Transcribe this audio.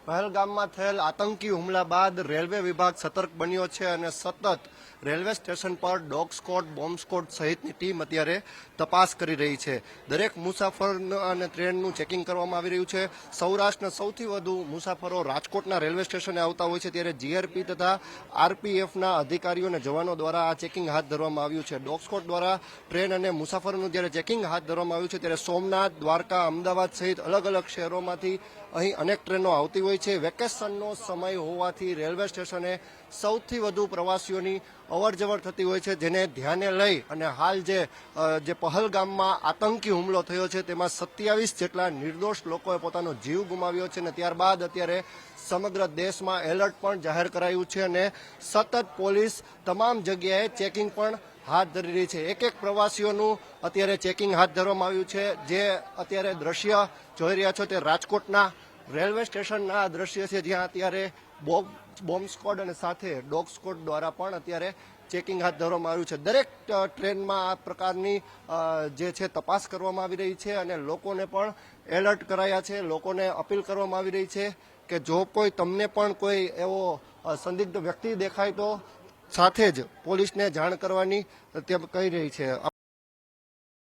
પહેલગામમાં થયેલ આતંકી હુમલા બાદ રેલવે વિભાગ સતર્ક બન્યો છે અને સતત રેલવે સ્ટેશન પર ડોગ સ્કોડ, બોમ્બ સ્કોડ સહિતની ટીમ અત્યારે તપાસ કરી રહી છે. દરેક મુસાફર અને ટ્રેનનું ચેકિંગ કરવામાં આવી રહ્યું છે. સૌરાષ્ટ્રના સૌથી વધુ મુસાફરો રાજકોટના રેલવે સ્ટેશને આવતા હોય છે, ત્યારે જીઆરપી તથા આરપીએફના અધિકારીઓ અને જવાનો દ્વારા આ ચેકિંગ હાથ ધરવામાં આવ્યું છે. ડોગ સ્કોડ દ્વારા ટ્રેન અને મુસાફરોનું જ્યારે ચેકિંગ હાથ ધરવામાં આવ્યું છે, ત્યારે સોમનાથ, દ્વારકા, અમદાવાદ સહિત અલગ અલગ શહેરોમાંથી અહીં અનેક ટ્રેનો આવતી હોય છે. વેકેશનનો સમય હોવાથી રેલવે સ્ટેશને સૌથી વધુ પ્રવાસીઓની અવરજવર થતી હોય છે, જેને ધ્યાને લઈ અને હાલ જે પહલગામમાં આતંકી હુમલો થયો છે તેમાં 27 જેટલા નિર્દોષ લોકોએ પોતાનો જીવ ગુમાવ્યો છે અને ત્યારબાદ અત્યારે સમગ્ર દેશમાં એલર્ટ પણ જાહેર કરાયું છે અને સતત પોલીસ તમામ જગ્યાએ ચેકિંગ પણ હાથ ધરી રહી છે. એક એક પ્રવાસીઓનું અત્યારે ચેકિંગ હાથ ધરવામાં આવ્યું છે. જે અત્યારે દ્રશ્ય જોઈ રહ્યા છો તે રાજકોટના રેલવે સ્ટેશનના આ દ્રશ્ય છે, જ્યાં અત્યારે બોમ્બ સ્કોડ અને સાથે ડોગ સ્કોડ દ્વારા પણ અત્યારે ચેકિંગ હાથ ધરવામાં આવ્યું છે. દરેક ટ્રેનમાં આ પ્રકારની જે છે તપાસ કરવામાં આવી રહી છે અને લોકોને પણ એલર્ટ કરાયા છે. લોકોને અપીલ કરવામાં આવી રહી છે કે જો તમને પણ કોઈ એવો સંદિગ્ધ વ્યક્તિ દેખાય તો સાથે જ પોલીસને જાણ કરવાની તે કહી રહી છે.